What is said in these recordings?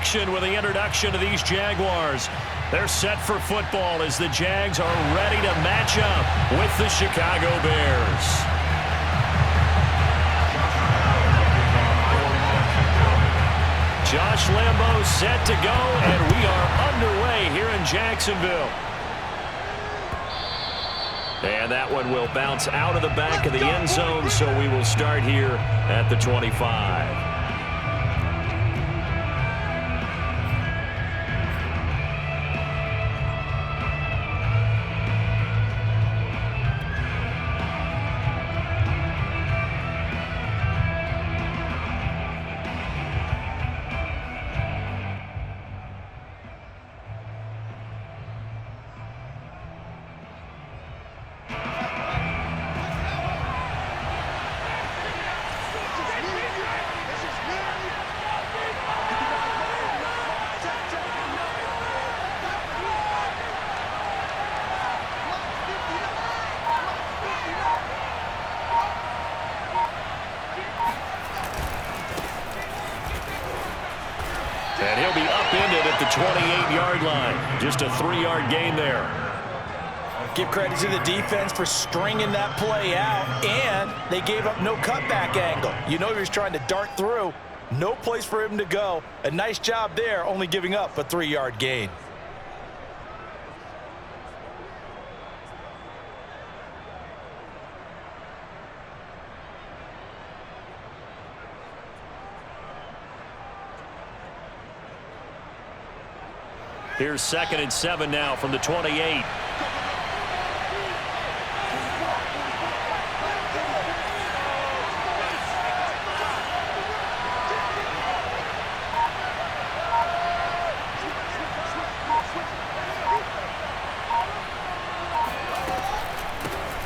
action with the introduction of these Jaguars. They're set for football as the Jags are ready to match up with the Chicago Bears. Josh Lambo set to go, and we are underway here in Jacksonville. And that one will bounce out of the back of the end zone, so we will start here at the 25. And he'll be upended at the 28-yard line. Just a 3-yard gain there. Give credit to the defense for stringing that play out, and they gave up no cutback angle. You know he was trying to dart through. No place for him to go. A nice job there, only giving up a 3-yard gain. Here's 2nd and 7 now from the 28.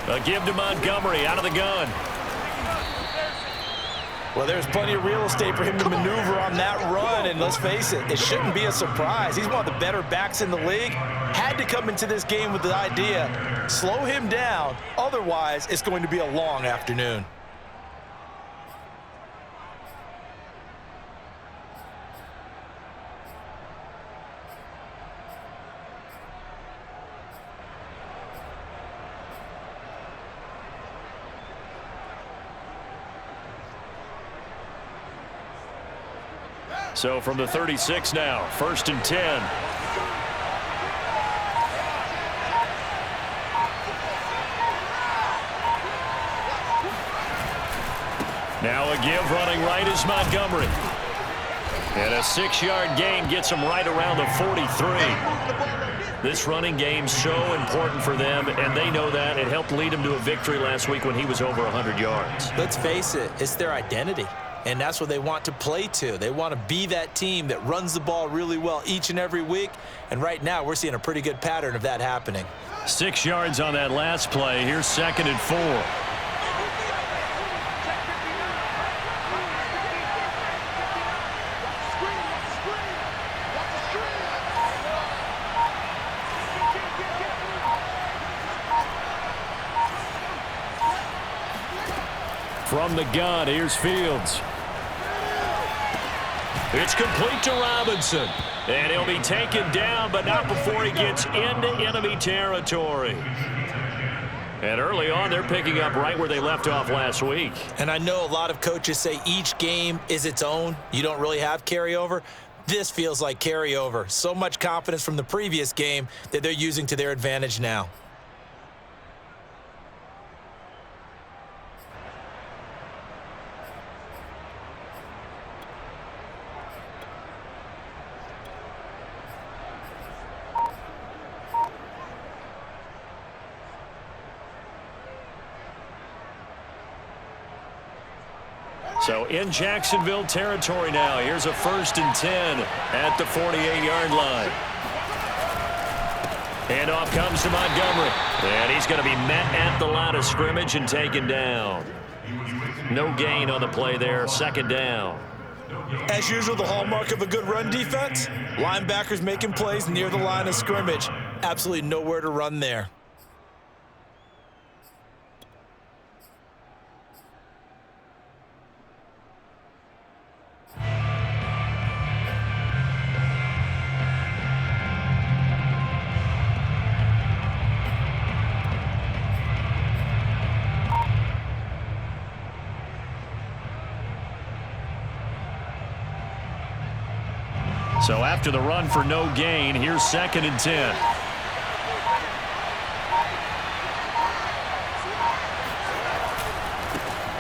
A give to Montgomery out of the gun. Well, there's plenty of real estate for him to maneuver on that run, and let's face it, it shouldn't be a surprise. He's one of the better backs in the league. Had to come into this game with the idea, slow him down, otherwise it's going to be a long afternoon. So from the 36 now, 1st and 10. Now a give running right is Montgomery. And a 6-yard gain gets him right around the 43. This running game's so important for them, and they know that. It helped lead him to a victory last week when he was over 100 yards. Let's face it, it's their identity. And that's what they want to play to. They want to be that team that runs the ball really well each and every week. And right now, we're seeing a pretty good pattern of that happening. 6 yards on that last play. Here's 2nd and 4. From the gun, here's Fields. It's complete to Robinson. And he'll be taken down, but not before he gets into enemy territory. And early on, they're picking up right where they left off last week. And I know a lot of coaches say each game is its own. You don't really have carryover. This feels like carryover. So much confidence from the previous game that they're using to their advantage now. So in Jacksonville territory now. Here's a 1st and 10 at the 48-yard line. And off comes to Montgomery. And he's going to be met at the line of scrimmage and taken down. No gain on the play there. 2nd down. As usual, the hallmark of a good run defense, linebackers making plays near the line of scrimmage. Absolutely nowhere to run there. So after the run for no gain, here's 2nd and 10.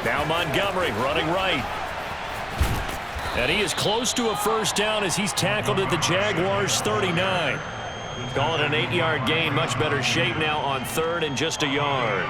Now Montgomery running right. And he is close to a first down as he's tackled at the Jaguars' 39. Calling an 8-yard gain. Much better shape now on 3rd and just a yard.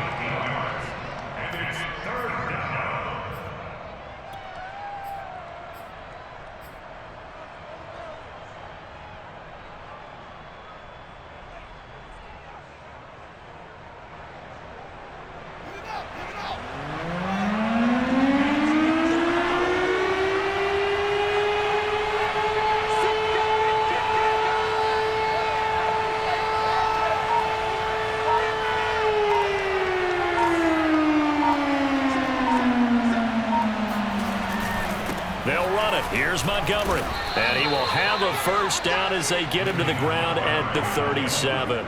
Here's Montgomery, and he will have a first down as they get him to the ground at the 37.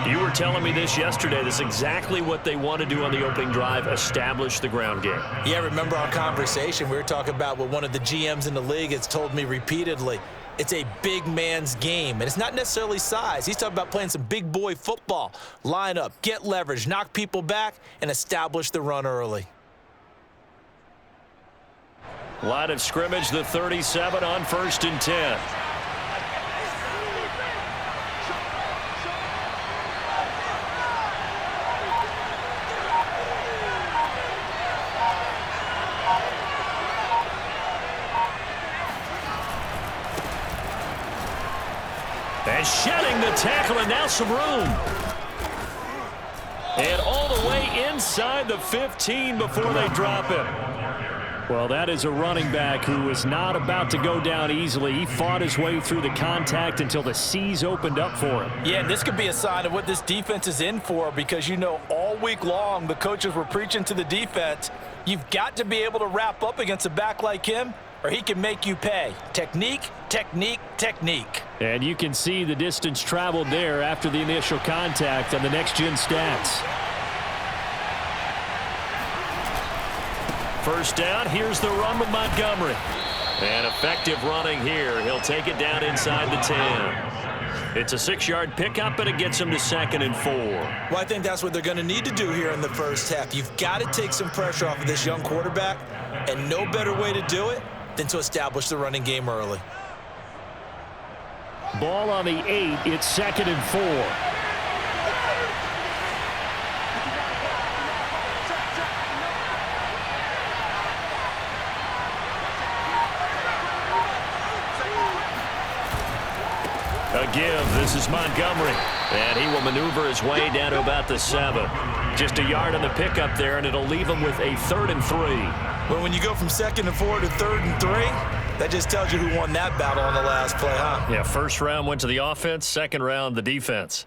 You were telling me this yesterday. This is exactly what they want to do on the opening drive, establish the ground game. Yeah, remember our conversation? We were talking about what one of the GMs in the league has told me repeatedly. It's a big man's game, and it's not necessarily size. He's talking about playing some big boy football. Line up, get leverage, knock people back, and establish the run early. Line of scrimmage, the 37 on 1st and 10. And shedding the tackle, and now some room. And all the way inside the 15 before they drop him. Well, that is a running back who was not about to go down easily. He fought his way through the contact until the seas opened up for him. Yeah, and this could be a sign of what this defense is in for, because, you know, all week long the coaches were preaching to the defense, you've got to be able to wrap up against a back like him, or he can make you pay. Technique, technique, technique. And you can see the distance traveled there after the initial contact on the next-gen stats. First down, here's the run with Montgomery. And effective running here. He'll take it down inside the 10. It's a 6-yard pickup, and it gets him to 2nd and 4. Well, I think that's what they're going to need to do here in the first half. You've got to take some pressure off of this young quarterback, and no better way to do it than to establish the running game early. Ball on the 8. It's 2nd and 4. A give. This is Montgomery. And he will maneuver his way down to about the 7. Just a yard on the pickup there, and it'll leave him with a 3rd and 3. Well, when you go from 2nd and 4 to 3rd and 3, that just tells you who won that battle on the last play, huh? Yeah, first round went to the offense, second round the defense.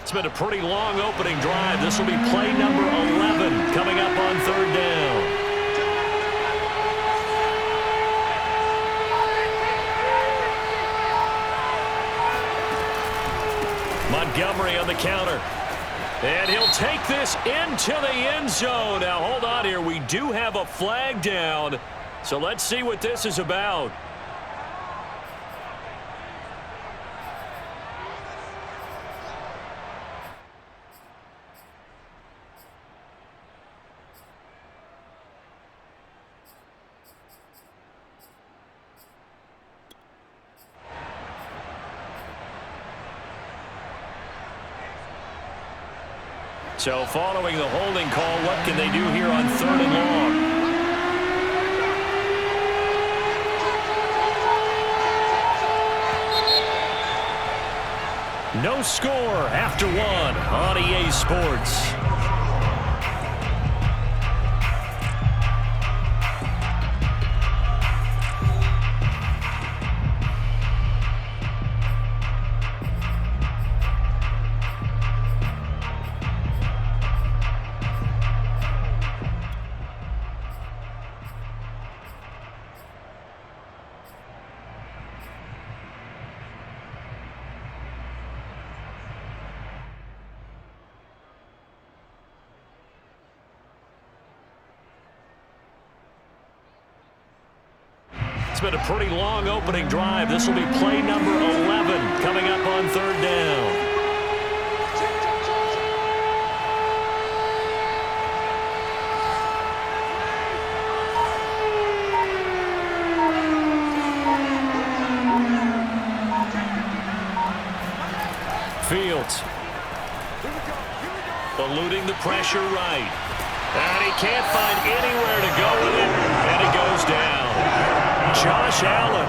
It's been a pretty long opening drive. This will be play number 11 coming up on 3rd down. Montgomery on the counter. And he'll take this into the end zone. Now, hold on here. We do have a flag down. So let's see what this is about. So following the holding call, what can they do here on 3rd and long? No score after 1 on EA Sports. It's been a pretty long opening drive. This will be play number 11 coming up on third down. Fields eluding the pressure right. And he can't find anywhere to go with it, and he goes down. Josh Allen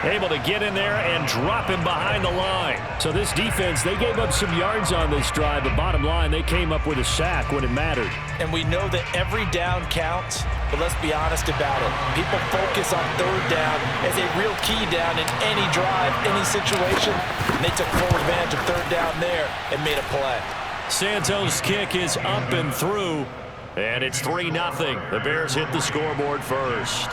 able to get in there and drop him behind the line. So this defense, they gave up some yards on this drive, but bottom line, they came up with a sack when it mattered. And we know that every down counts, but let's be honest about it. People focus on third down as a real key down in any drive, any situation. And they took full advantage of third down there and made a play. Santos' kick is up and through, and it's 3-0. The Bears hit the scoreboard first.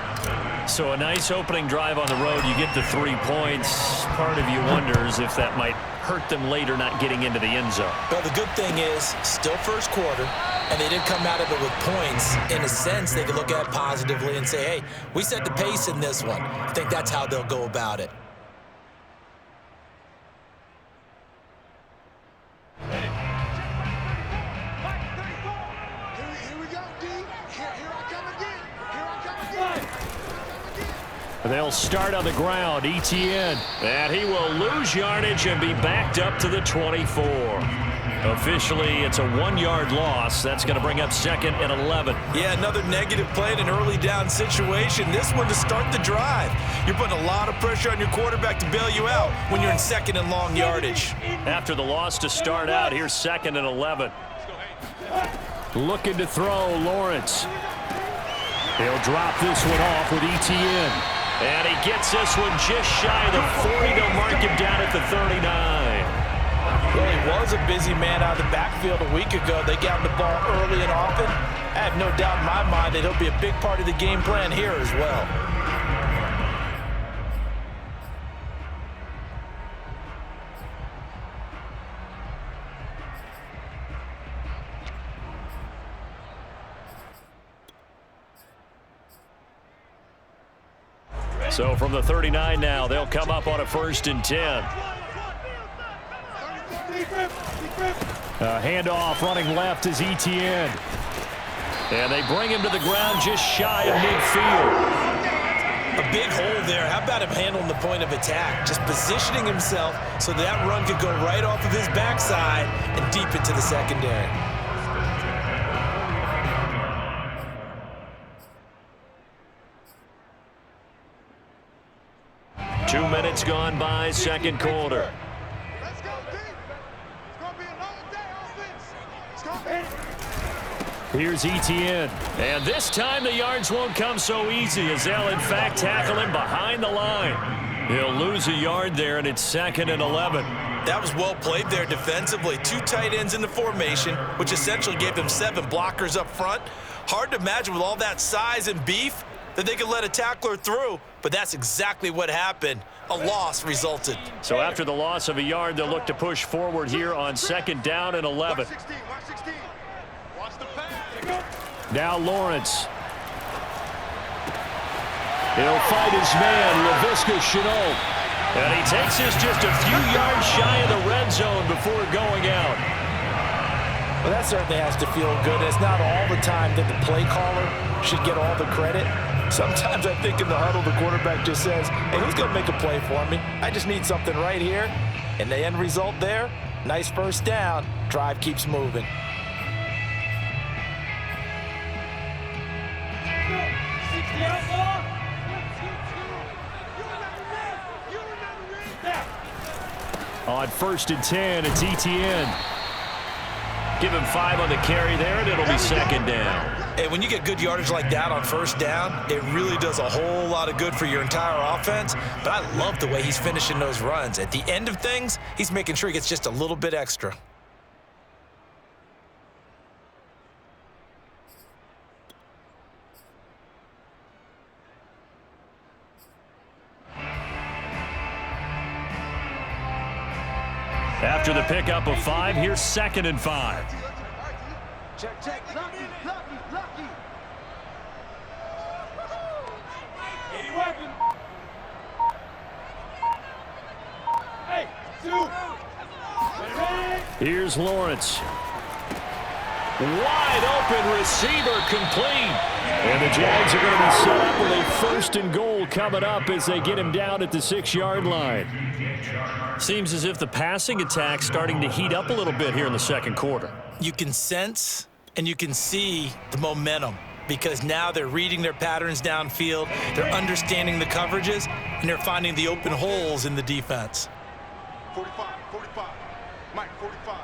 So a nice opening drive on the road. You get the 3 points. Part of you wonders if that might hurt them later not getting into the end zone. Well, the good thing is, still first quarter, and they didn't come out of it with points. In a sense, they can look at it positively and say, hey, we set the pace in this one. I think that's how they'll go about it. They'll start on the ground. Etienne. And he will lose yardage and be backed up to the 24. Officially, it's a 1-yard loss. That's going to bring up 2nd and 11. Yeah, another negative play in an early down situation. This one to start the drive. You're putting a lot of pressure on your quarterback to bail you out when you're in 2nd and long yardage. After the loss to start out, here's 2nd and 11. Looking to throw, Lawrence. He'll drop this one off with Etienne. And he gets this one just shy of the 40. They'll mark him down at the 39. Well, he was a busy man out of the backfield a week ago. They got him the ball early and often. I have no doubt in my mind that he'll be a big part of the game plan here as well. So from the 39 now, they'll come up on a 1st and 10. Handoff running left is Etienne. And they bring him to the ground just shy of midfield. A big hole there. How about him handling the point of attack? Just positioning himself so that run could go right off of his backside and deep into the secondary. Two minutes gone by, second quarter. Let's go deep. It's going to be a long day offense. It's going to be. Here's Etienne. And this time the yards won't come so easy as they'll in fact tackle him behind the line. He'll lose a yard there, and it's 2nd and 11. That was well played there defensively. 2 tight ends in the formation, which essentially gave them 7 blockers up front. Hard to imagine with all that size and beef that they could let a tackler through, but that's exactly what happened. A loss resulted. So after the loss of a yard, they'll look to push forward here on 2nd down and 11. Watch 16. Watch 16. Watch the pass. Now Lawrence. He'll fight his man, LaVisca Chenault. And he takes this just a few yards shy of the red zone before going out. Well, that certainly has to feel good. It's not all the time that the play caller should get all the credit. Sometimes I think in the huddle, the quarterback just says, hey, who's going to make a play for me? I just need something right here. And the end result there, nice first down. Drive keeps moving. On 1st and 10, it's Etienne. Give him 5 on the carry there, and it'll be 2nd down. Hey, when you get good yardage like that on first down, it really does a whole lot of good for your entire offense. But I love the way he's finishing those runs. At the end of things, he's making sure he gets just a little bit extra. After the pickup of 5, here's 2nd and 5. Check, check. Lucky, lucky, lucky. Here's Lawrence. Wide open receiver complete. And the Jags are going to be set up with a 1st and goal coming up as they get him down at the 6-yard line. Seems as if the passing attack's starting to heat up a little bit here in the second quarter. You can sense and you can see the momentum because now they're reading their patterns downfield, they're understanding the coverages, and they're finding the open holes in the defense. 45, 45. Mike, 45.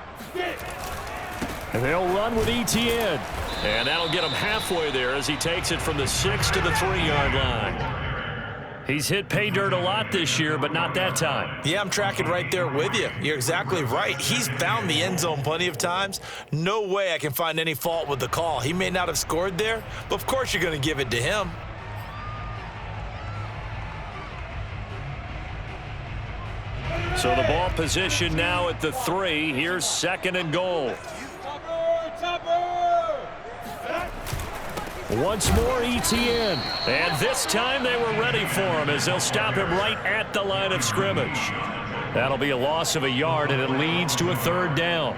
And they'll run with ETN. And that'll get him halfway there as he takes it from the 6 to the 3-yard line. He's hit pay dirt a lot this year, but not that time. Yeah, I'm tracking right there with you. You're exactly right. He's found the end zone plenty of times. No way I can find any fault with the call. He may not have scored there, but of course you're going to give it to him. So the ball position now at the 3. Here's 2nd and goal. Once more, ETN. And this time they were ready for him as they'll stop him right at the line of scrimmage. That'll be a loss of a yard, and it leads to a 3rd down.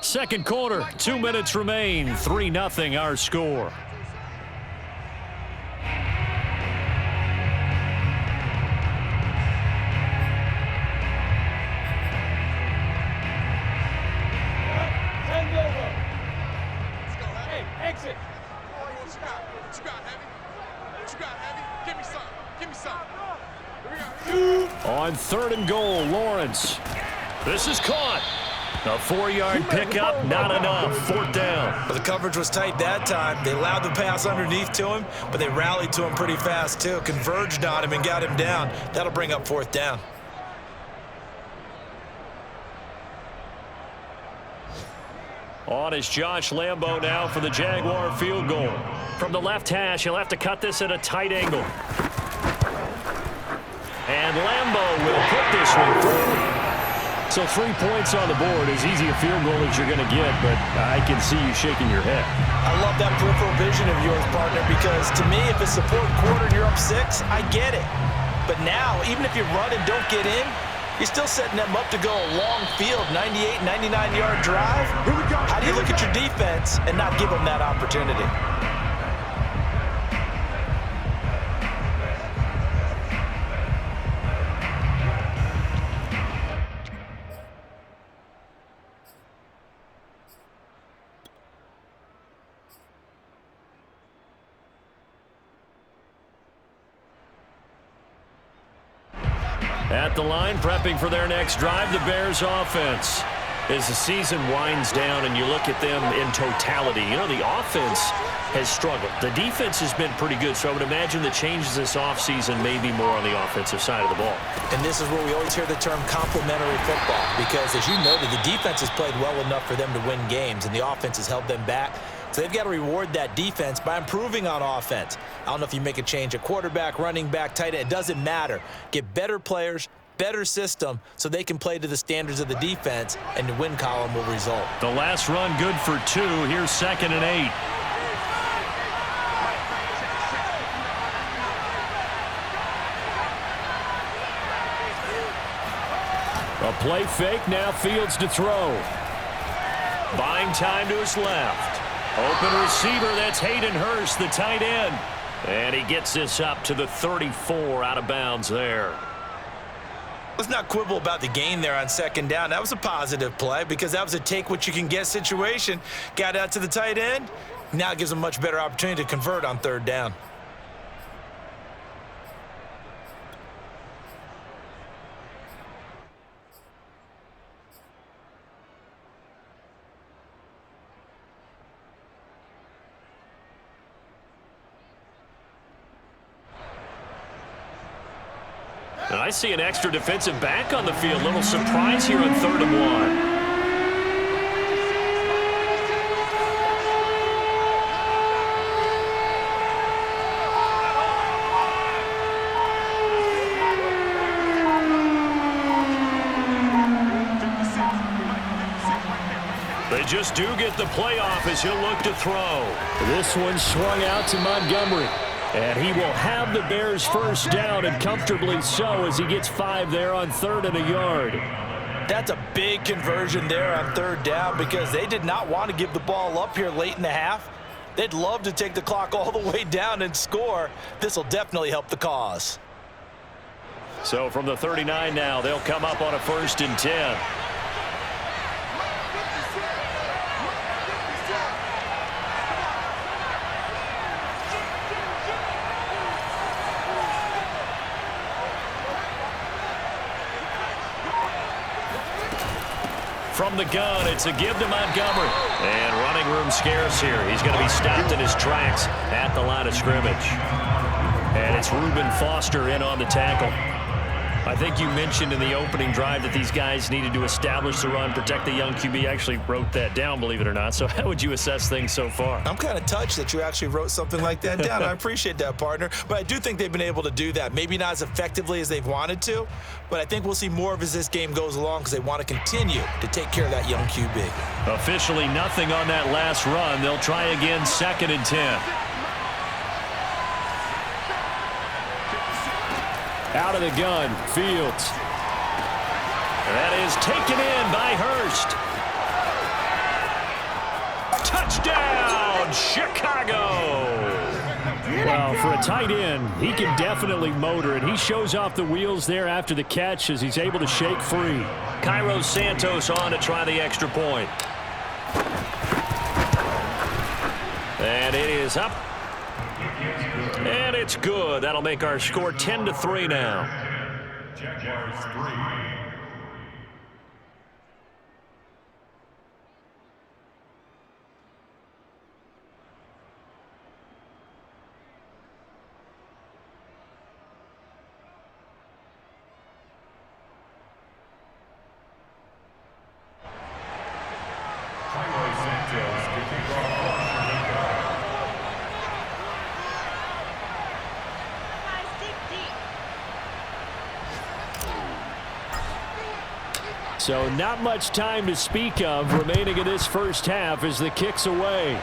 Second quarter, 2 minutes remain. 3-0 our score. On 3rd and goal, Lawrence. This is caught. A 4-yard pickup, not enough. 4th down. But the coverage was tight that time. They allowed the pass underneath to him, but they rallied to him pretty fast too. Converged on him and got him down. That'll bring up 4th down. On is Josh Lambo now for the Jaguar field goal. From the left hash, he'll have to cut this at a tight angle. And Lambo will put this one through. So 3 points on the board, as easy a field goal as you're going to get, but I can see you shaking your head. I love that peripheral vision of yours, partner, because to me, if it's the 4th quarter and you're up 6, I get it. But now, even if you run and don't get in, you're still setting them up to go a long field, 98, 99-yard drive. How do you look at your defense and not give them that opportunity? At the line, prepping for their next drive, the Bears offense. As the season winds down and you look at them in totality, you know, the offense has struggled. The defense has been pretty good, so I would imagine the changes this offseason may be more on the offensive side of the ball. And this is where we always hear the term complementary football, because as you noted, the defense has played well enough for them to win games, and the offense has held them back. So they've got to reward that defense by improving on offense. I don't know if you make a change at quarterback, running back, tight end. It doesn't matter. Get better players, better system, so they can play to the standards of the defense, and the win column will result. The last run good for 2. Here's 2nd and 8. A play fake, now Fields to throw. Buying time to his left. Open receiver, that's Hayden Hurst, the tight end. And he gets this up to the 34, out of bounds there. Let's not quibble about the gain there on 2nd down. That was a positive play because that was a take-what-you-can-get situation. Got out to the tight end. Now it gives them a much better opportunity to convert on 3rd down. And I see an extra defensive back on the field. Little surprise here on 3rd and 1. They just do get the playoff as he'll look to throw. This one swung out to Montgomery. And he will have the Bears first down, and comfortably so, as he gets 5 there on 3rd and a yard. That's a big conversion there on 3rd down because they did not want to give the ball up here late in the half. They'd love to take the clock all the way down and score. This will definitely help the cause. So from the 39 now, they'll come up on a 1st and 10. From the gun, it's a give to Montgomery. And running room scarce here. He's going to be stopped in his tracks at the line of scrimmage. And it's Reuben Foster in on the tackle. I think you mentioned in the opening drive that these guys needed to establish the run, protect the young QB. Actually wrote that down, believe it or not. So how would you assess things so far? I'm kind of touched that you actually wrote something like that down. I appreciate that, partner. But I do think they've been able to do that. Maybe not as effectively as they've wanted to, but I think we'll see more of as this game goes along because they want to continue to take care of that young QB. Officially nothing on that last run. They'll try again 2nd and 10. Out of the gun, Fields. That is taken in by Hurst. Touchdown, Chicago! Well, for a tight end, he can definitely motor it. He shows off the wheels there after the catch as he's able to shake free. Cairo Santos on to try the extra point. And it is up. And it's good. That'll make our score 10-3 now. Jaguars 3. So not much time to speak of remaining in this first half as the kick's away.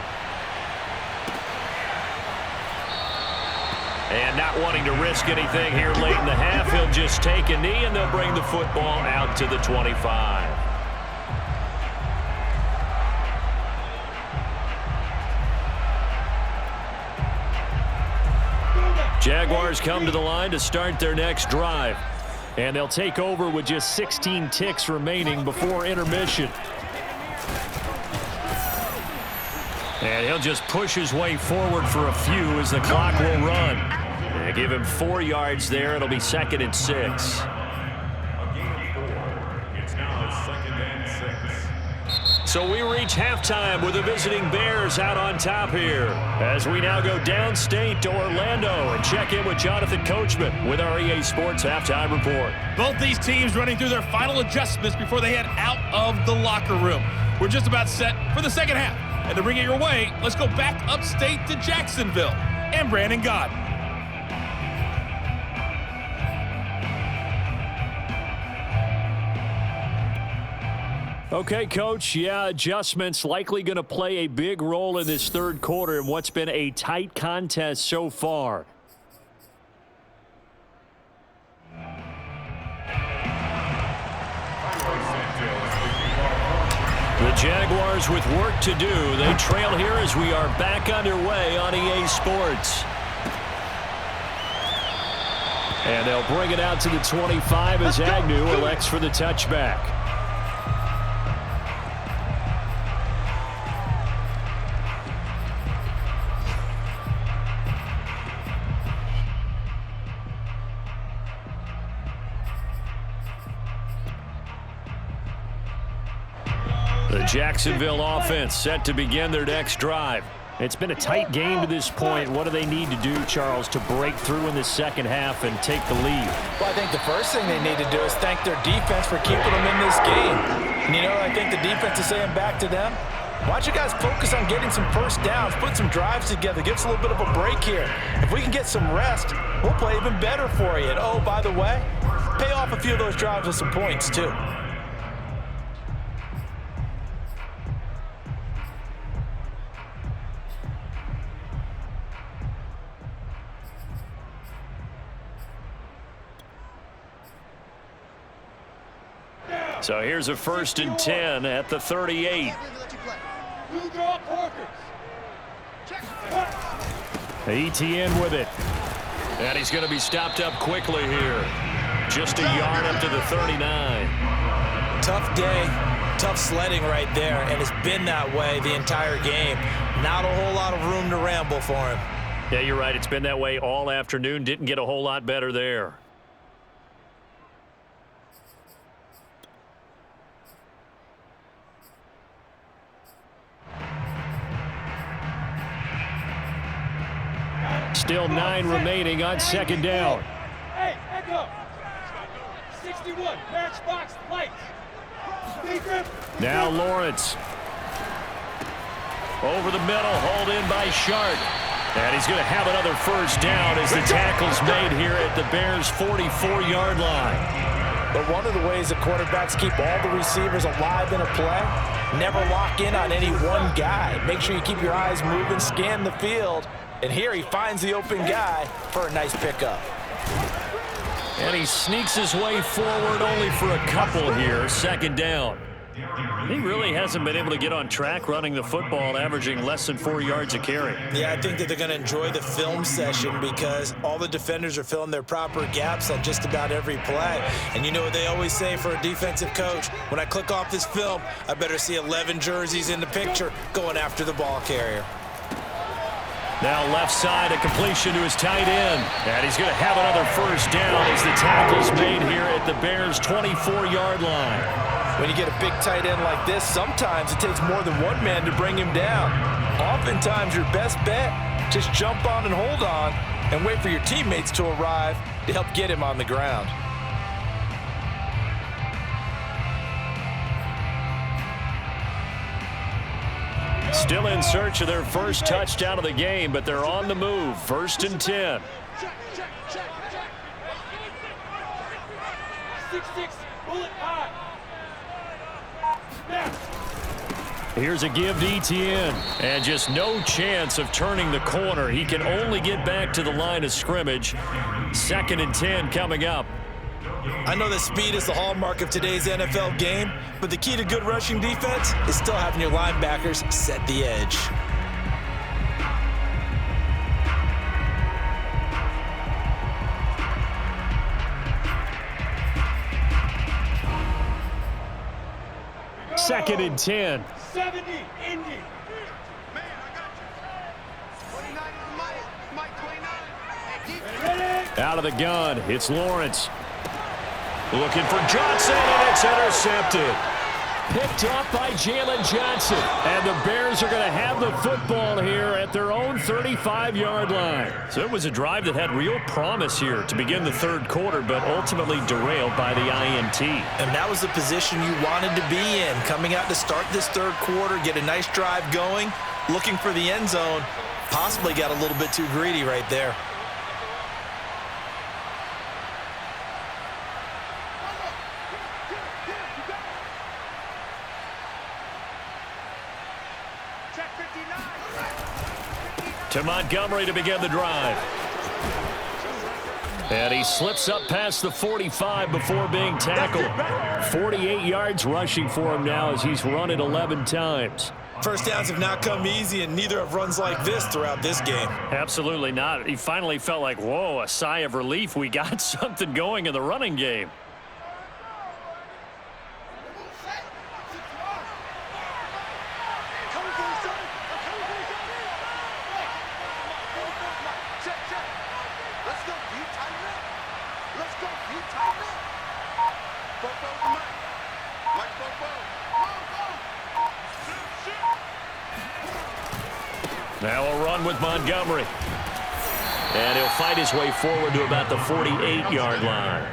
And not wanting to risk anything here late in the half, he'll just take a knee and they'll bring the football out to the 25. Jaguars come to the line to start their next drive. And they'll take over with just 16 ticks remaining before intermission. And he'll just push his way forward for a few as the clock will run. And give him 4 yards there. It'll be 2nd and 6. It's now 2nd and 6. So we reach halftime with the visiting Bears out on top here. As we now go downstate to Orlando and check in with Jonathan Coachman with our EA Sports Halftime Report. Both these teams running through their final adjustments before they head out of the locker room. We're just about set for the second half. And to bring it your way, let's go back upstate to Jacksonville and Brandon Gott. Okay, Coach, yeah, adjustments likely going to play a big role in this third quarter in what's been a tight contest so far. The Jaguars with work to do. They trail here as we are back underway on EA Sports. And they'll bring it out to the 25 as Agnew elects for the touchback. The Jacksonville offense set to begin their next drive. It's been a tight game to this point. What do they need to do, Charles, to break through in the second half and take the lead? Well, I think the first thing they need to do is thank their defense for keeping them in this game. And, you know, I think the defense is saying back to them, why don't you guys focus on getting some first downs, put some drives together, give us a little bit of a break here. If we can get some rest, we'll play even better for you. And, oh, by the way, pay off a few of those drives with some points, too. So here's a 1st and 10 at the 38. ETN with it. And he's going to be stopped up quickly here. Just a yard up to the 39. Tough day, tough sledding right there, and it's been that way the entire game. Not a whole lot of room to ramble for him. Yeah, you're right. It's been that way all afternoon. Didn't get a whole lot better there. Still 9 remaining on 2nd down. Hey, echo. 61, matchbox, light. Now Lawrence. Over the middle, hauled in by Sharp. And he's going to have another 1st down as the tackle's made here at the Bears' 44-yard line. But one of the ways the quarterbacks keep all the receivers alive in a play, never lock in on any one guy. Make sure you keep your eyes moving, scan the field. And here he finds the open guy for a nice pickup. And he sneaks his way forward only for a couple here. 2nd down. He really hasn't been able to get on track running the football, averaging less than 4 yards a carry. Yeah, I think that they're going to enjoy the film session because all the defenders are filling their proper gaps on just about every play. And you know what they always say for a defensive coach? When I click off this film, I better see 11 jerseys in the picture going after the ball carrier. Now left side, a completion to his tight end. And he's going to have another 1st down as the tackle's made here at the Bears' 24-yard line. When you get a big tight end like this, sometimes it takes more than one man to bring him down. Oftentimes, your best bet, just jump on and hold on and wait for your teammates to arrive to help get him on the ground. Still in search of their 1st touchdown of the game, but they're on the move. 1st and 10. 6-6, bullet high. Here's a give to ETN. And just no chance of turning the corner. He can only get back to the line of scrimmage. 2nd and 10 coming up. I know that speed is the hallmark of today's NFL game, but the key to good rushing defense is still having your linebackers set the edge. Second and 10. 70, Indy. Man, I got you. 29 is Mike 29. Hey, defense. Out of the gun, it's Lawrence. Looking for Johnson, and it's intercepted. Picked off by Jalen Johnson. And the Bears are going to have the football here at their own 35-yard line. So it was a drive that had real promise here to begin the 3rd quarter, but ultimately derailed by the INT. And that was the position you wanted to be in. Coming out to start this 3rd quarter, get a nice drive going, looking for the end zone. Possibly got a little bit too greedy right there. To Montgomery to begin the drive. And he slips up past the 45 before being tackled. 48 yards rushing for him now as he's run it 11 times. 1st downs have not come easy, and neither have runs like this throughout this game. Absolutely not. He finally felt like, whoa, a sigh of relief. We got something going in the running game. Now a run with Montgomery. And he'll fight his way forward to about the 48-yard line.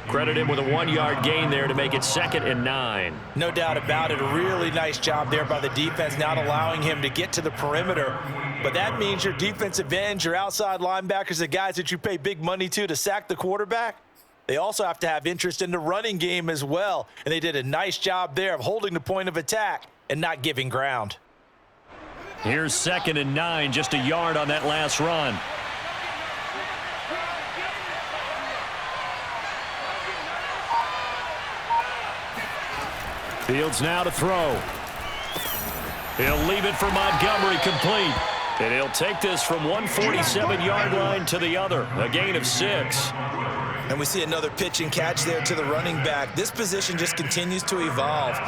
Credit him with a 1-yard gain there to make it 2nd and 9. No doubt about it. A really nice job there by the defense, not allowing him to get to the perimeter. But that means your defensive ends, your outside linebackers, the guys that you pay big money to sack the quarterback, they also have to have interest in the running game as well. And they did a nice job there of holding the point of attack and not giving ground. Here's 2nd and 9, just a yard on that last run. Fields now to throw. He'll leave it for Montgomery complete. And he'll take this from 147-yard line to the other. A gain of 6. And we see another pitch and catch there to the running back. This position just continues to evolve.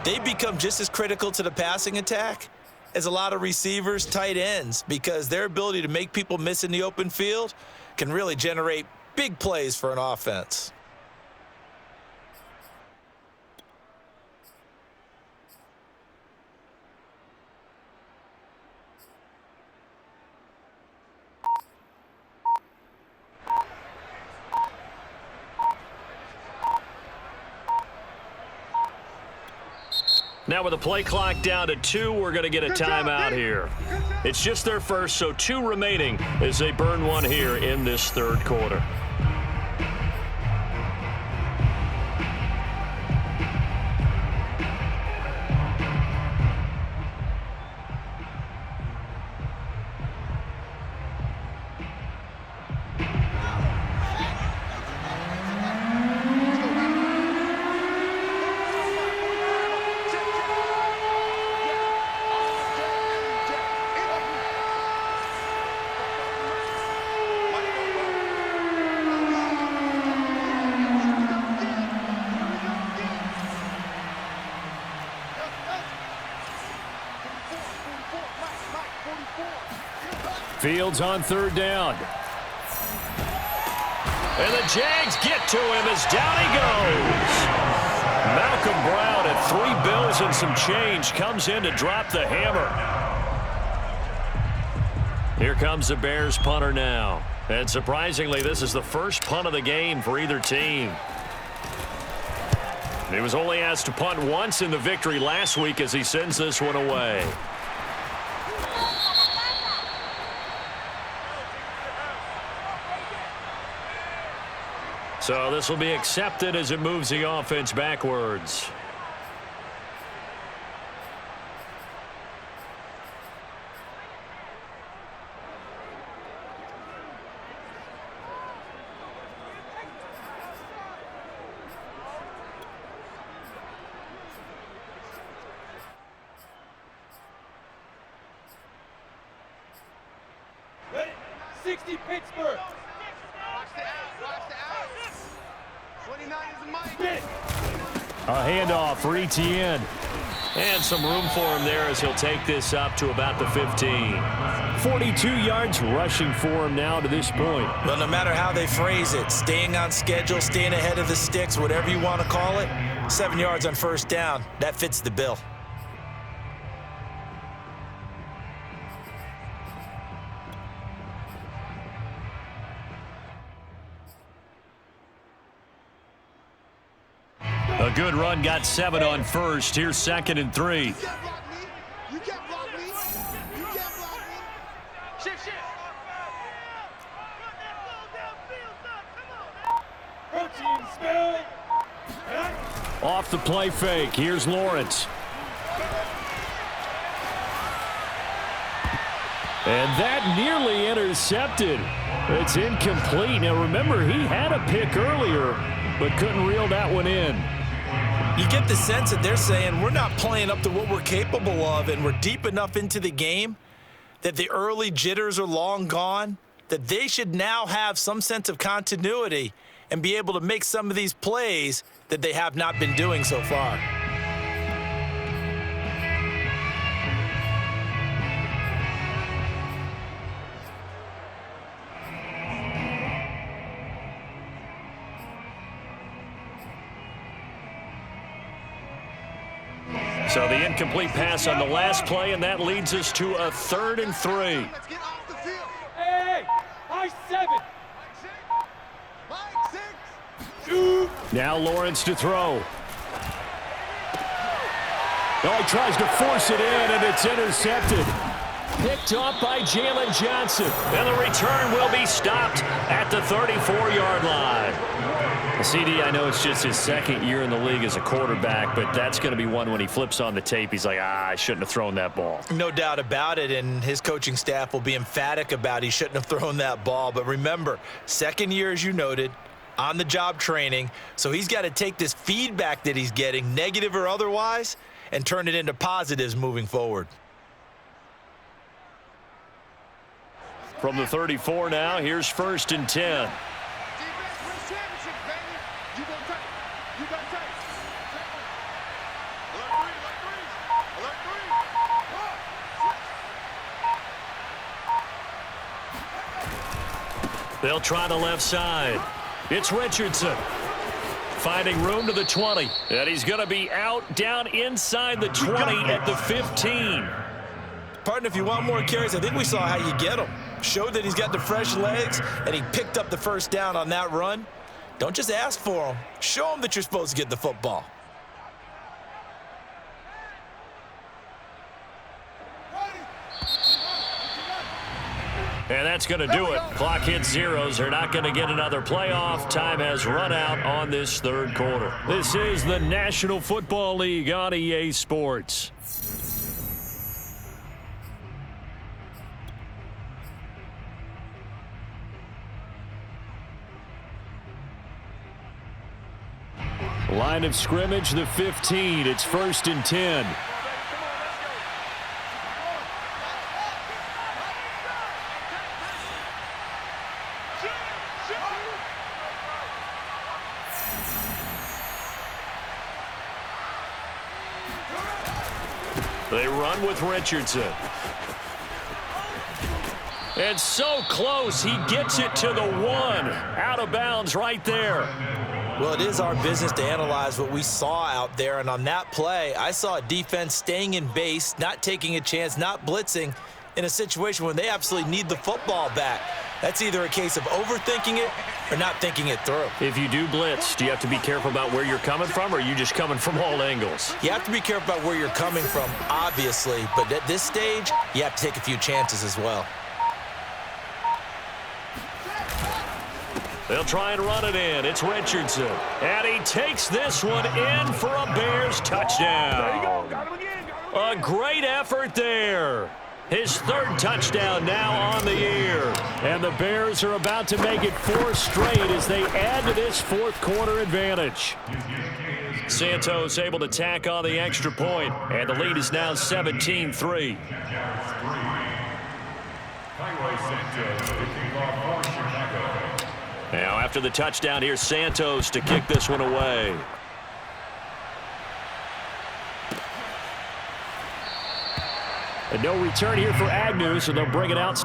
They become just as critical to the passing attack as a lot of receivers, tight ends, because their ability to make people miss in the open field can really generate big plays for an offense. Now with the play clock down to 2, we're going to get a timeout here. It's just their first, so 2 remaining as they burn one here in this third quarter. Fields on third down. And the Jags get to him as down he goes. Malcolm Brown at $3 bills and some change comes in to drop the hammer. Here comes the Bears punter now. And surprisingly, this is the first punt of the game for either team. He was only asked to punt once in the victory last week as he sends this one away. So this will be accepted as it moves the offense backwards. Ready? 60 Pittsburgh. A handoff for Etienne. And some room for him there as he'll take this up to about the 15. 42 yards rushing for him now to this point. Well, no matter how they phrase it, staying on schedule, staying ahead of the sticks, whatever you want to call it, 7 yards on first down, that fits the bill. A good run, got 7 on first. Here's 2nd and 3. You can't block me. You can't block me. You can't block me. Shift. Protein spell. Off the play fake. Here's Lawrence. And that nearly intercepted. It's incomplete. Now remember, he had a pick earlier, but couldn't reel that one in. You get the sense that they're saying we're not playing up to what we're capable of, and we're deep enough into the game that the early jitters are long gone, that they should now have some sense of continuity and be able to make some of these plays that they have not been doing so far. So the incomplete pass on the last play, and that leads us to a 3rd and 3. Let's get off the field. Hey, high 7. Mike 6. Two. Now Lawrence to throw. Oh, he tries to force it in, and it's intercepted. Picked off by Jalen Johnson. And the return will be stopped at the 34-yard line. CD, I know it's just his 2nd year in the league as a quarterback, but that's going to be one when he flips on the tape, he's like, I shouldn't have thrown that ball. No doubt about it, and his coaching staff will be emphatic about he shouldn't have thrown that ball. But remember, 2nd year, as you noted, on-the-job training, so he's got to take this feedback that he's getting, negative or otherwise, and turn it into positives moving forward. From the 34 now, here's 1st and 10. They'll try the left side. It's Richardson. Finding room to the 20. And he's going to be out down inside the 20 at the 15. Partner, if you want more carries, I think we saw how you get him. Showed that he's got the fresh legs, and he picked up the first down on that run. Don't just ask for him. Show him that you're supposed to get the football. And that's going to do it. Clock hits zeros. They're not going to get another playoff. Time has run out on this third quarter. This is the National Football League on EA Sports. Line of scrimmage, the 15. It's 1st and 10. They run with Richardson. And so close, he gets it to the 1. Out of bounds right there. Well, it is our business to analyze what we saw out there, and on that play, I saw a defense staying in base, not taking a chance, not blitzing in a situation when they absolutely need the football back. That's either a case of overthinking it or not thinking it through. If you do blitz, do you have to be careful about where you're coming from, or are you just coming from all angles? You have to be careful about where you're coming from, obviously, but at this stage, you have to take a few chances as well. They'll try and run it in. It's Richardson. And he takes this one in for a Bears touchdown. There you go. Got him again. Got him again. A great effort there. His 3rd touchdown now on the year. And the Bears are about to make it 4 straight as they add to this 4th quarter advantage. Santos able to tack on the extra point, and the lead is now 17-3. Now after the touchdown, here's Santos to kick this one away. And no return here for Agnew, so they'll bring it out.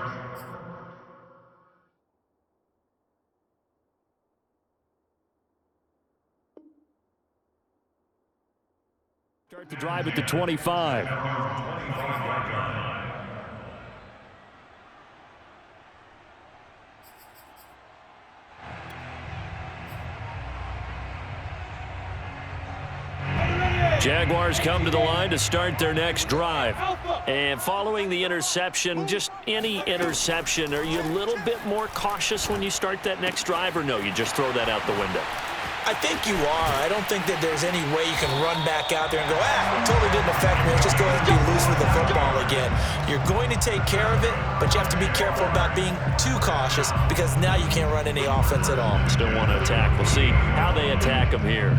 Start the drive at the 25. Jaguars come to the line to start their next drive. And following the interception, just any interception, are you a little bit more cautious when you start that next drive, or no, you just throw that out the window? I think you are. I don't think that there's any way you can run back out there and go, it totally didn't affect me. Let's just go ahead and be loose with the football again. You're going to take care of it, but you have to be careful about being too cautious because now you can't run any offense at all. Still want to attack. We'll see how they attack them here.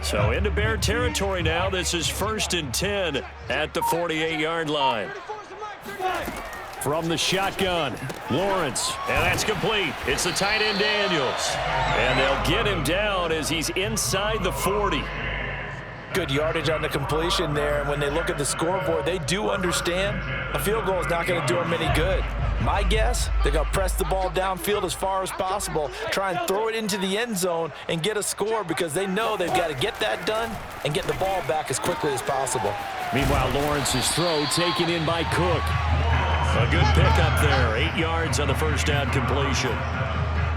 So into Bear territory now. This is 1st and 10 at the 48-yard line. From the shotgun, Lawrence. And that's complete. It's the tight end Daniels. And they'll get him down as he's inside the 40. Good yardage on the completion there, and when they look at the scoreboard, they do understand a field goal is not going to do them any good. My guess, they're going to press the ball downfield as far as possible, try and throw it into the end zone and get a score because they know they've got to get that done and get the ball back as quickly as possible. Meanwhile, Lawrence's throw taken in by Cook. A good pickup there. 8 yards on the first down completion.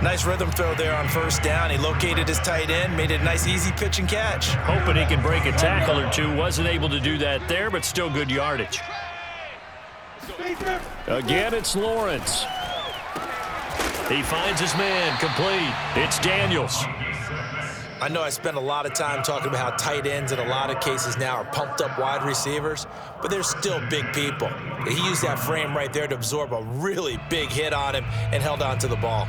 Nice rhythm throw there on first down. He located his tight end, made it a nice, easy pitch and catch. Hoping he can break a tackle or two. Wasn't able to do that there, but still good yardage. Again, it's Lawrence. He finds his man, complete. It's Daniels. I know I spent a lot of time talking about how tight ends in a lot of cases now are pumped up wide receivers, but they're still big people. He used that frame right there to absorb a really big hit on him and held on to the ball.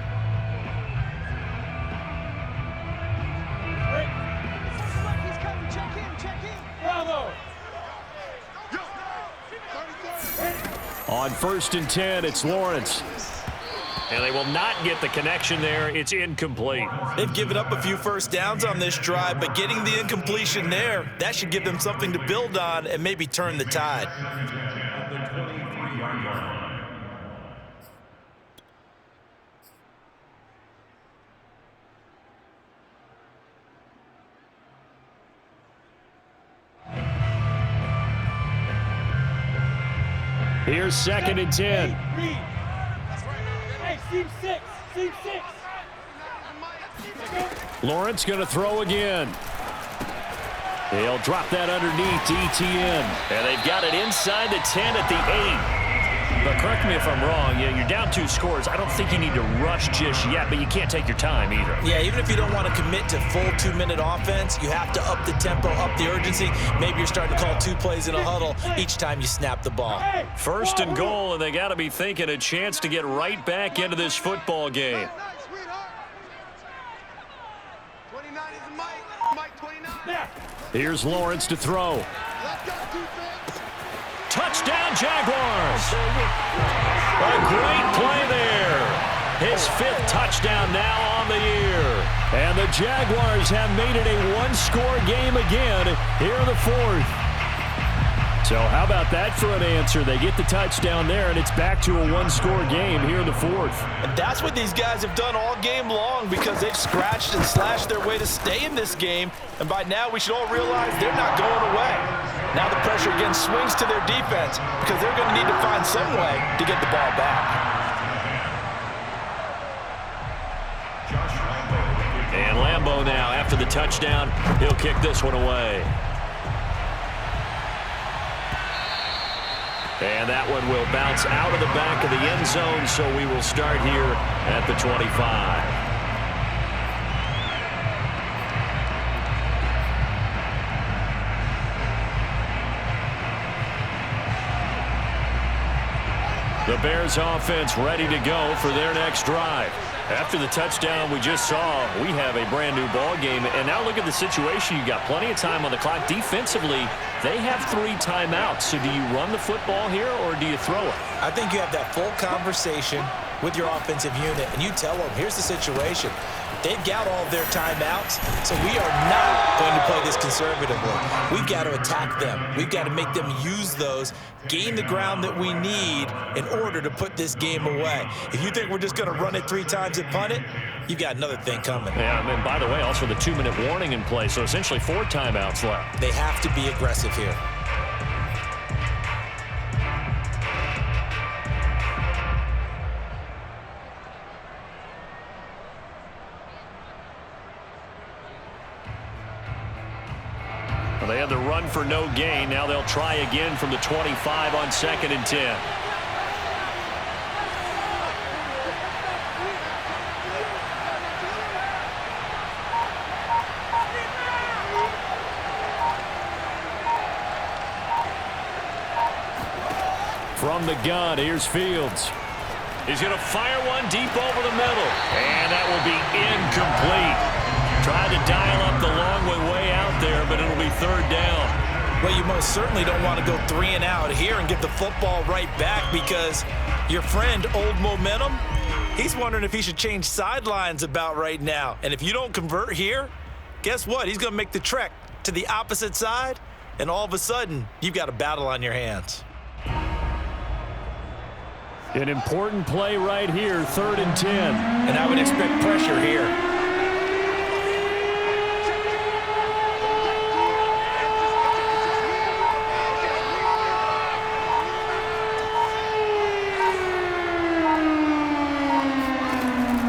On 1st and 10, it's Lawrence. And they will not get the connection there. It's incomplete. They've given up a few first downs on this drive, but getting the incompletion there, that should give them something to build on and maybe turn the tide. Here's 2nd and 10. Hey, seam 6. Seam 6. Lawrence going to throw again. He'll drop that underneath to ETN. And they've got it inside the 10 at the 8. But correct me if I'm wrong, you're down 2 scores. I don't think you need to rush just yet, but you can't take your time either. Yeah, even if you don't want to commit to full 2-minute offense, you have to up the tempo, up the urgency. Maybe you're starting to call 2 plays in a huddle each time you snap the ball. 1st and goal, and they got to be thinking a chance to get right back into this football game. Here's Lawrence to throw. Touchdown, Jaguars! A great play there. His 5th touchdown now on the year. And the Jaguars have made it a 1-score game again here in the 4th. So how about that for an answer? They get the touchdown there, and it's back to a 1-score game here in the 4th. And that's what these guys have done all game long because they've scratched and slashed their way to stay in this game. And by now, we should all realize they're not going away. Now the pressure again swings to their defense because they're going to need to find some way to get the ball back. And Lambeau now, after the touchdown, he'll kick this one away. And that one will bounce out of the back of the end zone, so we will start here at the 25. The Bears offense ready to go for their next drive. After the touchdown we just saw, we have a brand new ball game. And now look at the situation. You got plenty of time on the clock. Defensively, they have 3 timeouts. So do you run the football here or do you throw it? I think you have that full conversation with your offensive unit, and you tell them, here's the situation. They've got all of their timeouts, so we are not going to play this conservatively. We've got to attack them. We've got to make them use those, gain the ground that we need in order to put this game away. If you think we're just going to run it 3 times and punt it, you've got another thing coming. Yeah, and by the way, also the 2-minute warning in play, so essentially 4 timeouts left. They have to be aggressive here. They had the run for no gain. Now they'll try again from the 25 on 2nd and 10. From the gun, here's Fields. He's going to fire one deep over the middle. And that will be incomplete. Tried to dial up the long way out there, but it'll be 3rd down. Well, you most certainly don't want to go 3 and out here and get the football right back because your friend, Old Momentum, he's wondering if he should change sidelines about right now. And if you don't convert here, guess what? He's going to make the trek to the opposite side, and all of a sudden, you've got a battle on your hands. An important play right here, 3rd and 10. And I would expect pressure here.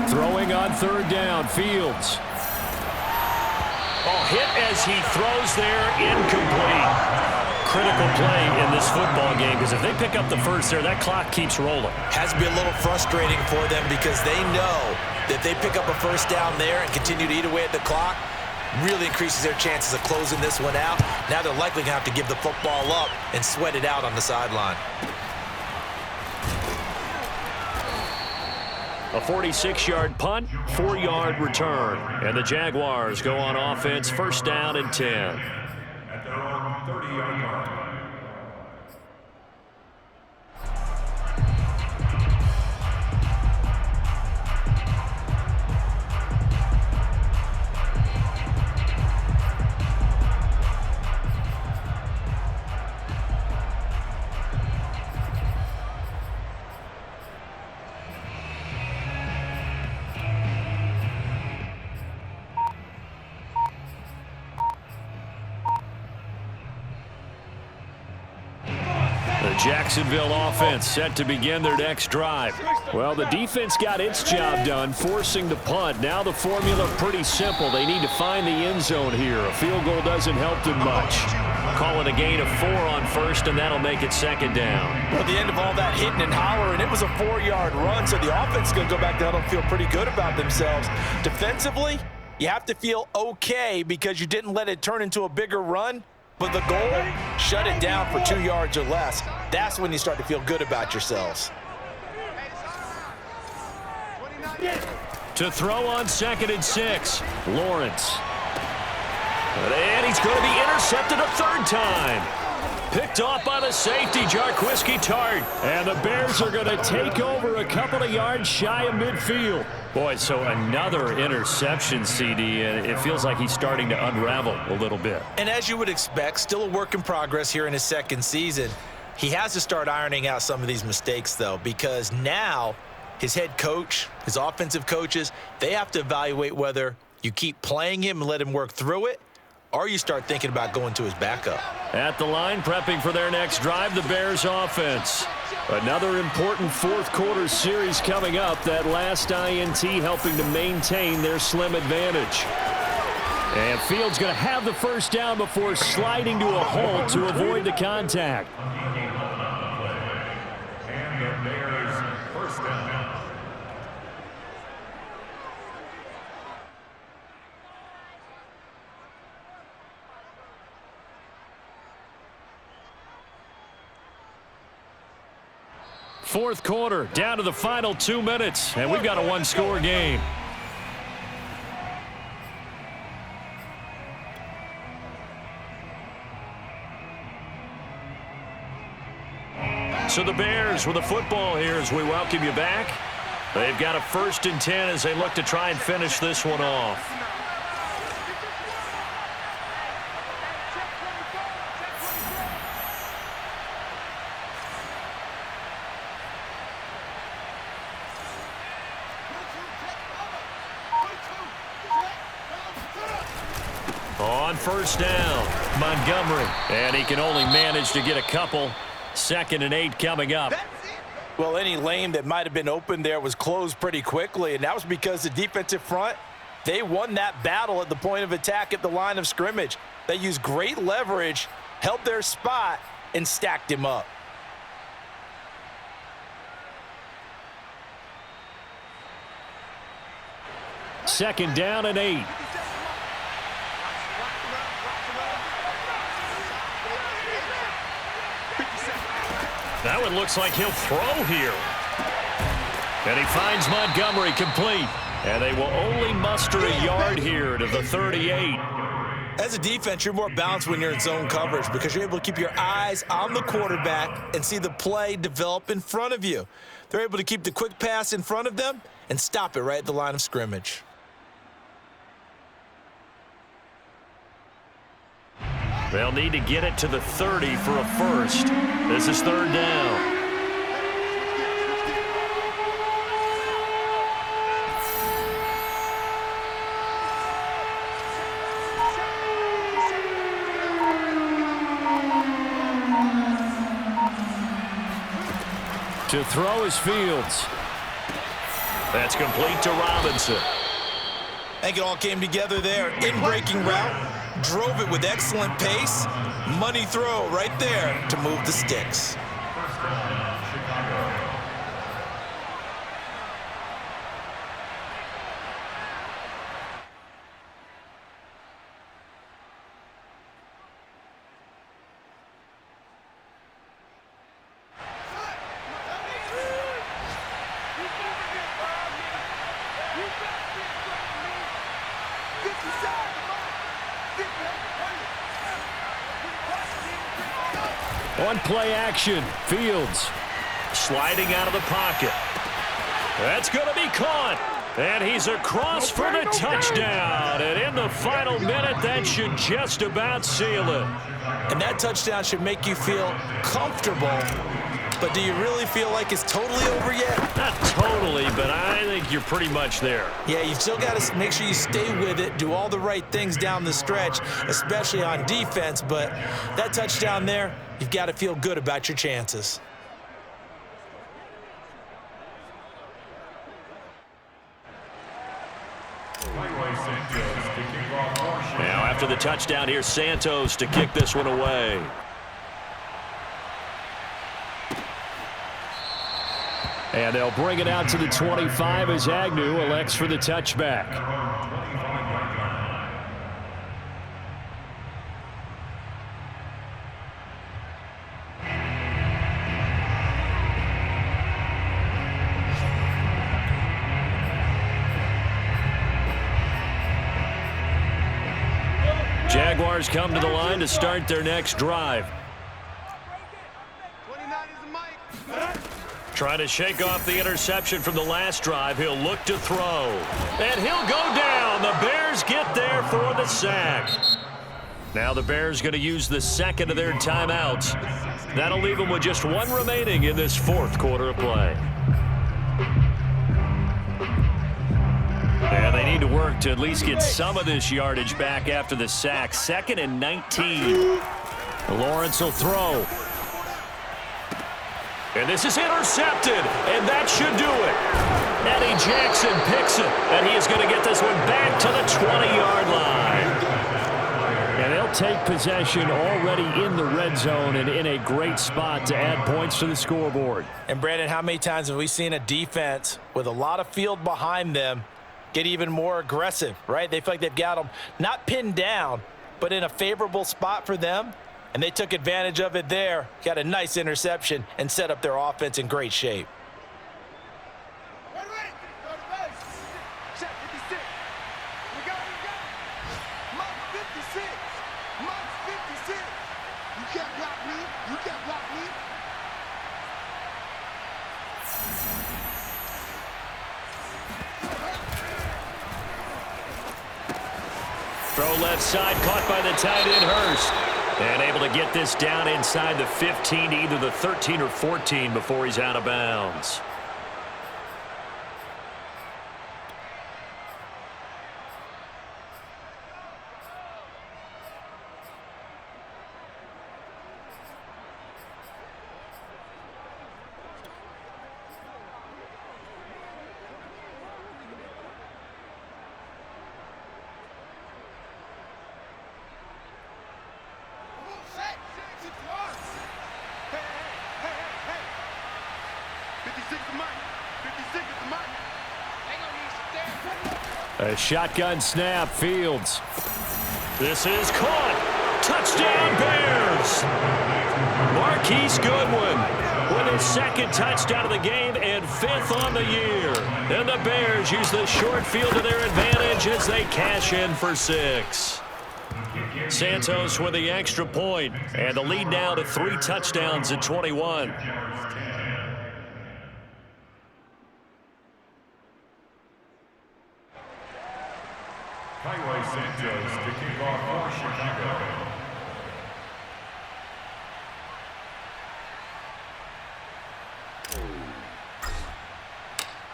Throwing on third down, Fields. Oh, hit as he throws there, incomplete. Critical play in this football game because if they pick up the first there, that clock keeps rolling. Has to be a little frustrating for them because they know that they pick up a first down there and continue to eat away at the clock, really increases their chances of closing this one out. Now they're likely going to have to give the football up and sweat it out on the sideline. A 46-yard punt, 4-yard return. And the Jaguars go on offense, first down and 10. At their own 30-yard line. Jacksonville offense set to begin their next drive. Well, the defense got its job done, forcing the punt. Now the formula pretty simple. They need to find the end zone here. A field goal doesn't help them much. Call it a gain of 4 on first, and that'll make it second down. Well, at the end of all that hitting and hollering, it was a 4-yard run, so the offense is going to go back down and feel pretty good about themselves. Defensively, you have to feel okay because you didn't let it turn into a bigger run. But the goal, shut it down for 2 yards or less. That's when you start to feel good about yourselves. To throw on 2nd and 6, Lawrence. And he's going to be intercepted a third time. Picked off by the safety, Jarquiski Tart. And the Bears are going to take over a couple of yards shy of midfield. Boy, so another interception, CD, and it feels like he's starting to unravel a little bit. And as you would expect, still a work in progress here in his second season. He has to start ironing out some of these mistakes, though, because now his head coach, his offensive coaches, they have to evaluate whether you keep playing him and let him work through it, or you start thinking about going to his backup. At the line, prepping for their next drive, the Bears offense. Another important fourth-quarter series coming up. That last INT helping to maintain their slim advantage. And Fields going to have the first down before sliding to a halt to avoid the contact. And the Bears first down. Fourth quarter, down to the final 2 minutes, and we've got a one-score game. So the Bears with the football here as we welcome you back. They've got a 1st and 10 as they look to try and finish this one off. On first down, Montgomery. And he can only manage to get a couple. 2nd and 8 coming up. Well, any lane that might have been open there was closed pretty quickly, and that was because the defensive front, they won that battle at the point of attack at the line of scrimmage. They used great leverage, held their spot, and stacked him up. Second down and 8. That one looks like he'll throw here. And he finds Montgomery complete. And they will only muster a yard here to the 38. As a defense, you're more balanced when you're in zone coverage because you're able to keep your eyes on the quarterback and see the play develop in front of you. They're able to keep the quick pass in front of them and stop it right at the line of scrimmage. They'll need to get it to the 30 for a first. This is 3rd down. To throw is Fields. That's complete to Robinson. I think it all came together there. In-breaking route, drove it with excellent pace. Money throw right there to move the sticks. On play action, Fields. Sliding out of the pocket. That's going to be caught. And he's across for the touchdown. And in the final minute, that should just about seal it. And that touchdown should make you feel comfortable. But do you really feel like it's totally over yet? Not totally, but I think you're pretty much there. Yeah, you've still got to make sure you stay with it, do all the right things down the stretch, especially on defense. But that touchdown there, you've got to feel good about your chances. Now after the touchdown, here's Santos to kick this one away. And they'll bring it out to the 25 as Agnew elects for the touchback. Jaguars come to the line to start their next drive. 29 is the mic. Trying to shake off the interception from the last drive. He'll look to throw. And he'll go down. The Bears get there for the sack. Now the Bears going to use the second of their timeouts. That'll leave them with just one remaining in this fourth quarter of play. And they need to work to at least get some of this yardage back after the sack. 2nd and 19. Lawrence will throw. And this is intercepted, and that should do it. Eddie Jackson picks it, and he is going to get this one back to the 20-yard line. And they'll take possession already in the red zone and in a great spot to add points to the scoreboard. And, Brandon, how many times have we seen a defense with a lot of field behind them get even more aggressive, right? They feel like they've got them not pinned down, but in a favorable spot for them. And they took advantage of it there, got a nice interception, and set up their offense in great shape. Ready? Go to base. Check 56. We got it. Mike 56. Mike 56. You can't block me. You can't block me. Throw left side, caught by the tight end Hurst. And able to get this down inside the 15 to either the 13 or 14 before he's out of bounds. A shotgun snap, Fields. This is caught. Touchdown, Bears. Marquise Goodwin with his second touchdown of the game and 5th on the year. And the Bears use the short field to their advantage as they cash in for 6. Santos with the extra point, and the lead now to 3 touchdowns at 21. Santos to kick off for Chicago.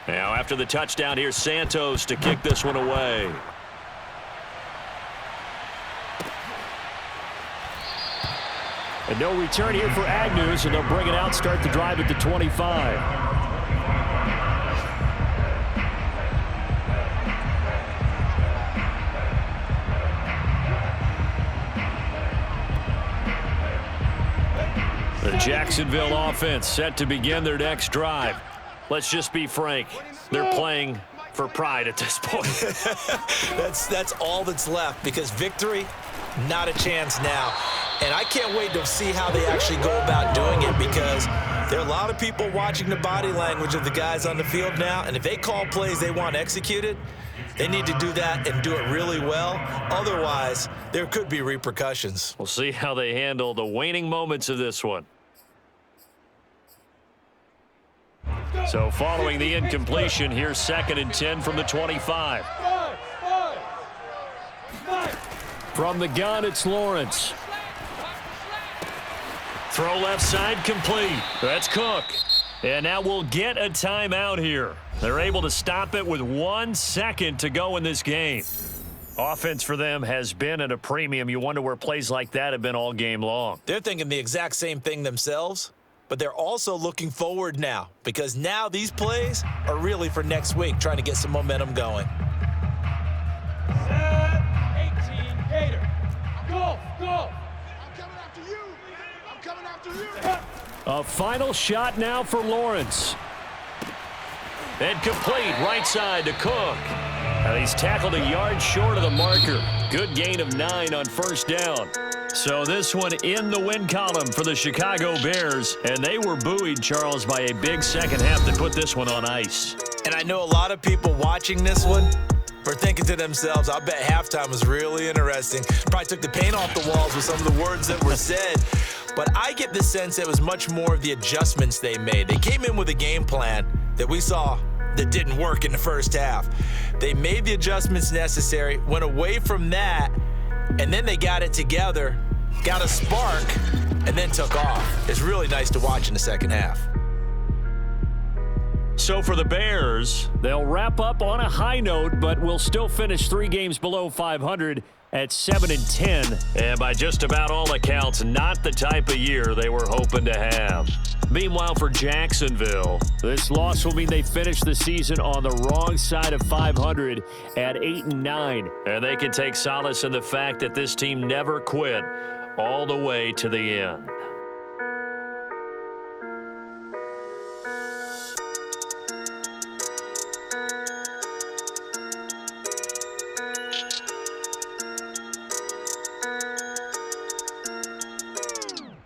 Now after the touchdown, here's Santos to kick this one away. And no return here for Agnew, so they'll bring it out, start the drive at the 25. Jacksonville offense set to begin their next drive. Let's just be frank. They're playing for pride at this point. That's all that's left, because victory, not a chance now. And I can't wait to see how they actually go about doing it, because there are a lot of people watching the body language of the guys on the field now, and if they call plays they want executed, they need to do that and do it really well. Otherwise, there could be repercussions. We'll see how they handle the waning moments of this one. So following the incompletion, here's 2nd and 10 from the 25. From the gun, it's Lawrence. Throw left side, complete. That's Cook. And now we'll get a timeout here. They're able to stop it with 1 second to go in this game. Offense for them has been at a premium. You wonder where plays like that have been all game long. They're thinking the exact same thing themselves, but they're also looking forward now, because now these plays are really for next week, trying to get some momentum going. Set 18, Gator. Go, go. I'm coming after you. I'm coming after you. A final shot now for Lawrence. And complete, right side to Cook. And he's tackled a yard short of the marker. Good gain of 9 on first down. So this one in the win column for the Chicago Bears. And they were buoyed, Charles, by a big second half that put this one on ice. And I know a lot of people watching this one were thinking to themselves, I bet halftime was really interesting. Probably took the paint off the walls with some of the words that were said. But I get the sense it was much more of the adjustments they made. They came in with a game plan that we saw that didn't work in the first half. They made the adjustments necessary, went away from that, and then they got it together, got a spark, and then took off. It's really nice to watch in the second half. So for the Bears, They'll wrap up on a high note, but will still finish 3 games below 500 at 7 and 10. and by just about all accounts, not the type of year they were hoping to have. Meanwhile, for Jacksonville, This loss will mean they finish the season on the wrong side of 500 at 8 and 9. and they can take solace in the fact that this team never quit all the way to the end.